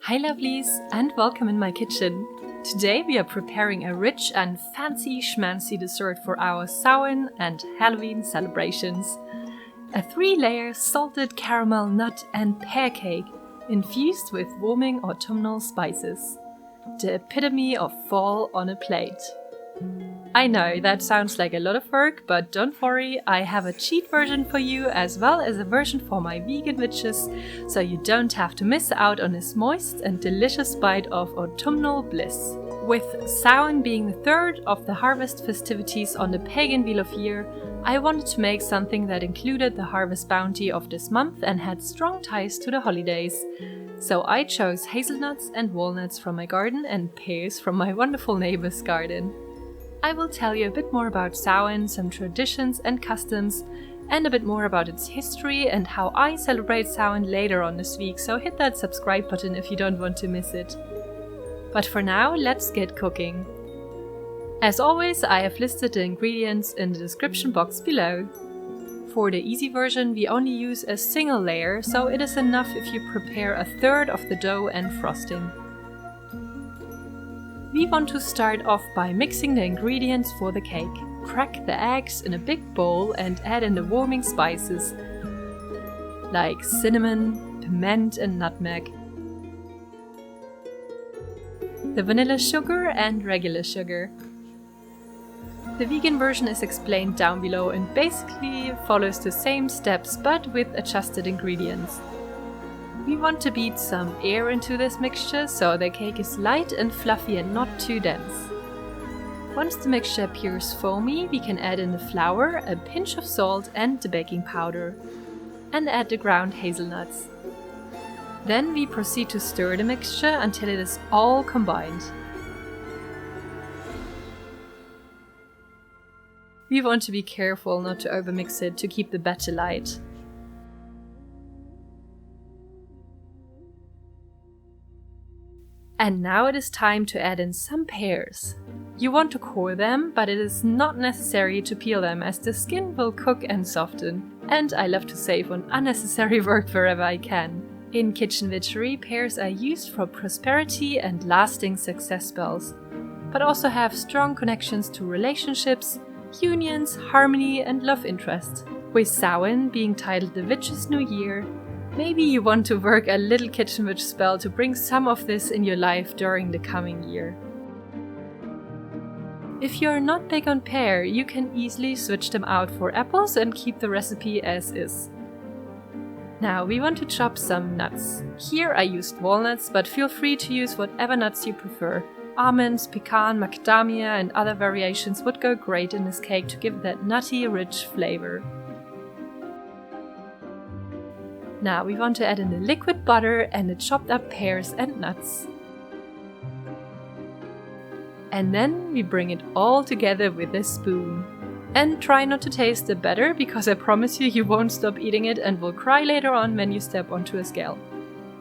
Hi lovelies, and welcome in my kitchen. Today we are preparing a rich and fancy schmancy dessert for our Samhain and Halloween celebrations. A 3-layer salted caramel nut and pear cake infused with warming autumnal spices. The epitome of fall on a plate. I know that sounds like a lot of work, but don't worry, I have a cheat version for you as well as a version for my vegan witches, so you don't have to miss out on this moist and delicious bite of autumnal bliss. With Samhain being the third of the harvest festivities on the pagan wheel of year, I wanted to make something that included the harvest bounty of this month and had strong ties to the holidays. So I chose hazelnuts and walnuts from my garden and pears from my wonderful neighbor's garden. I will tell you a bit more about Samhain, some traditions and customs, and a bit more about its history and how I celebrate Samhain later on this week, so hit that subscribe button if you don't want to miss it. But for now, let's get cooking. As always, I have listed the ingredients in the description box below. For the easy version, we only use a single layer, so it is enough if you prepare a third of the dough and frosting. We want to start off by mixing the ingredients for the cake. Crack the eggs in a big bowl and add in the warming spices like cinnamon, piment and nutmeg, the vanilla sugar and regular sugar. The vegan version is explained down below and basically follows the same steps but with adjusted ingredients. We want to beat some air into this mixture so the cake is light and fluffy and not too dense. Once the mixture appears foamy, we can add in the flour, a pinch of salt and the baking powder, and add the ground hazelnuts. Then we proceed to stir the mixture until it is all combined. We want to be careful not to overmix it to keep the batter light. And now it is time to add in some pears. You want to core them, but it is not necessary to peel them as the skin will cook and soften. And I love to save on unnecessary work wherever I can. In kitchen witchery, pears are used for prosperity and lasting success spells, but also have strong connections to relationships, unions, harmony and love interest. With Samhain being titled the Witch's New Year, maybe you want to work a little kitchen witch spell to bring some of this in your life during the coming year. If you're not big on pear, you can easily switch them out for apples and keep the recipe as is. Now we want to chop some nuts. Here I used walnuts, but feel free to use whatever nuts you prefer. Almonds, pecan, macadamia and other variations would go great in this cake to give that nutty, rich flavor. Now we want to add in the liquid butter and the chopped up pears and nuts. And then we bring it all together with a spoon. And try not to taste the batter, because I promise you won't stop eating it and will cry later on when you step onto a scale.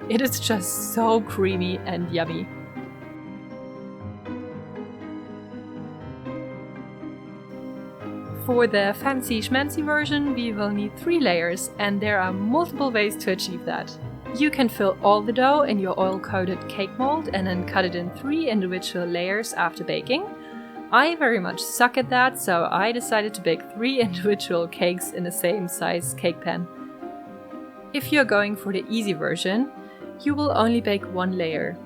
It is just so creamy and yummy. For the fancy schmancy version, we will need 3 layers, and there are multiple ways to achieve that. You can fill all the dough in your oil-coated cake mold and then cut it in 3 individual layers after baking. I very much suck at that, so I decided to bake 3 individual cakes in the same size cake pan. If you're going for the easy version, you will only bake 1 layer.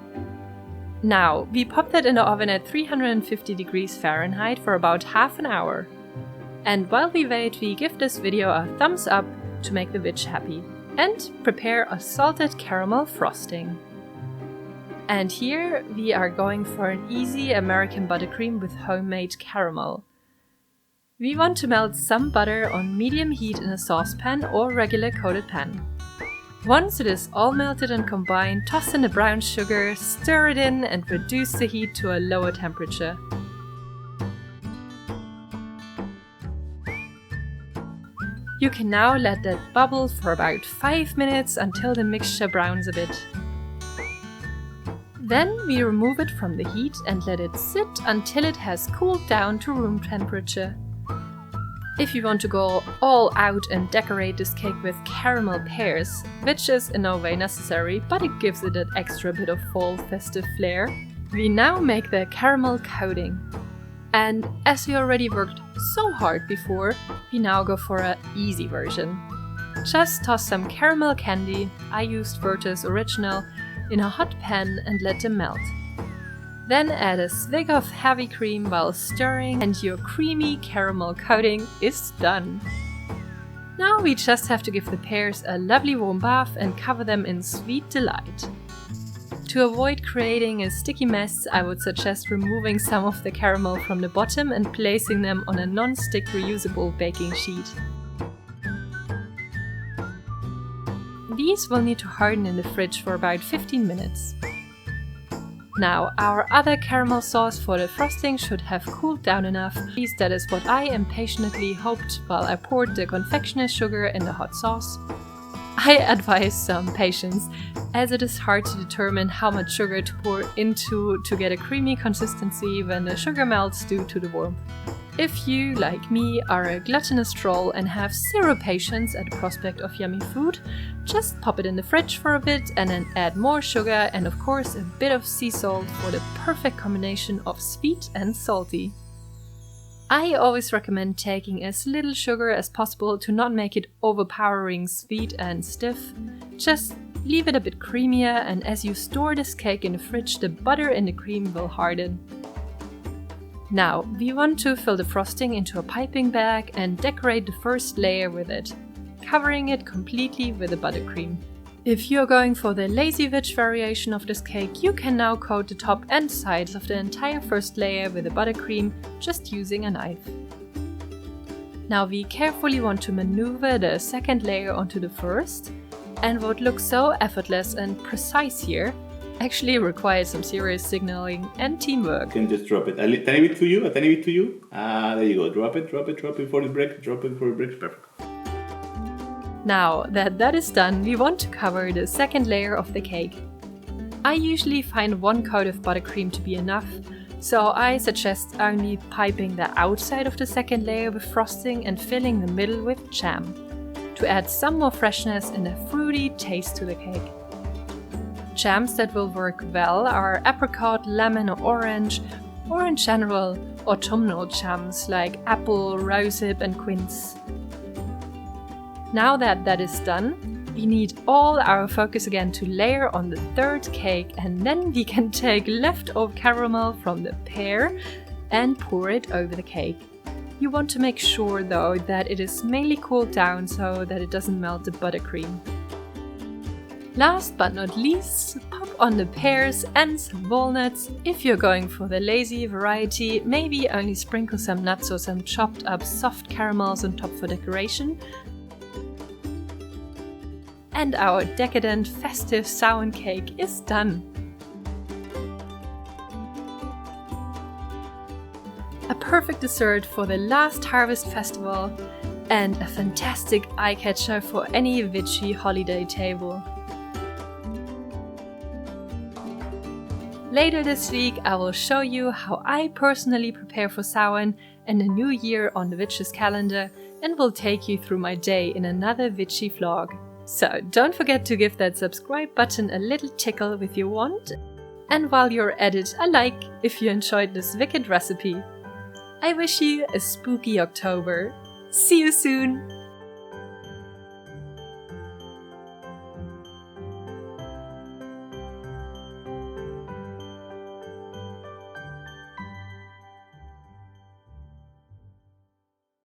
Now, we pop that in the oven at 350 degrees Fahrenheit for about half an hour. And while we wait, we give this video a thumbs up to make the witch happy and prepare a salted caramel frosting. And here we are going for an easy American buttercream with homemade caramel. We want to melt some butter on medium heat in a saucepan or regular coated pan. Once it is all melted and combined, toss in the brown sugar, stir it in and reduce the heat to a lower temperature. You can now let that bubble for about 5 minutes until the mixture browns a bit. Then we remove it from the heat and let it sit until it has cooled down to room temperature. If you want to go all out and decorate this cake with caramel pears, which is in no way necessary, but it gives it an extra bit of fall festive flair, we now make the caramel coating. And as we already worked so hard before, we now go for an easy version. Just toss some caramel candy, I used Virtus Original, in a hot pan and let them melt. Then add a swig of heavy cream while stirring and your creamy caramel coating is done. Now we just have to give the pears a lovely warm bath and cover them in sweet delight. To avoid creating a sticky mess, I would suggest removing some of the caramel from the bottom and placing them on a non-stick reusable baking sheet. These will need to harden in the fridge for about 15 minutes. Now, our other caramel sauce for the frosting should have cooled down enough. At least that is what I impatiently hoped while I poured the confectioner's sugar in the hot sauce. I advise some patience, as it is hard to determine how much sugar to pour into to get a creamy consistency when the sugar melts due to the warmth. If you, like me, are a gluttonous troll and have zero patience at the prospect of yummy food, just pop it in the fridge for a bit and then add more sugar and of course a bit of sea salt for the perfect combination of sweet and salty. I always recommend taking as little sugar as possible to not make it overpowering sweet and stiff. Just leave it a bit creamier, and as you store this cake in the fridge, the butter in the cream will harden. Now, we want to fill the frosting into a piping bag and decorate the first layer with it, covering it completely with the buttercream. If you're going for the lazy witch variation of this cake, you can now coat the top and sides of the entire first layer with the buttercream, just using a knife. Now we carefully want to maneuver the second layer onto the first, and what looks so effortless and precise here actually requires some serious signaling and teamwork. You can just drop it. A tiny bit to you, a tiny bit to you. There you go. Drop it before it breaks. Drop it before it breaks. Perfect. Now that is done, we want to cover the second layer of the cake. I usually find one coat of buttercream to be enough, so I suggest only piping the outside of the second layer with frosting and filling the middle with jam, to add some more freshness and a fruity taste to the cake. Jams that will work well are apricot, lemon or orange in general autumnal jams like apple, rosehip and quince. Now that is done, we need all our focus again to layer on the third cake, and then we can take leftover caramel from the pear and pour it over the cake. You want to make sure though that it is mainly cooled down so that it doesn't melt the buttercream. Last but not least, pop on the pears and some walnuts. If you're going for the lazy variety, maybe only sprinkle some nuts or some chopped up soft caramels on top for decoration. And our decadent festive SAMHAIN cake is done. A perfect dessert for the last harvest festival and a fantastic eye-catcher for any witchy holiday table. Later this week I will show you how I personally prepare for Samhain and the new year on the witch's calendar, and will take you through my day in another witchy vlog. So don't forget to give that subscribe button a little tickle if you want, and while you're at it, a like if you enjoyed this wicked recipe. I wish you a spooky October. See you soon!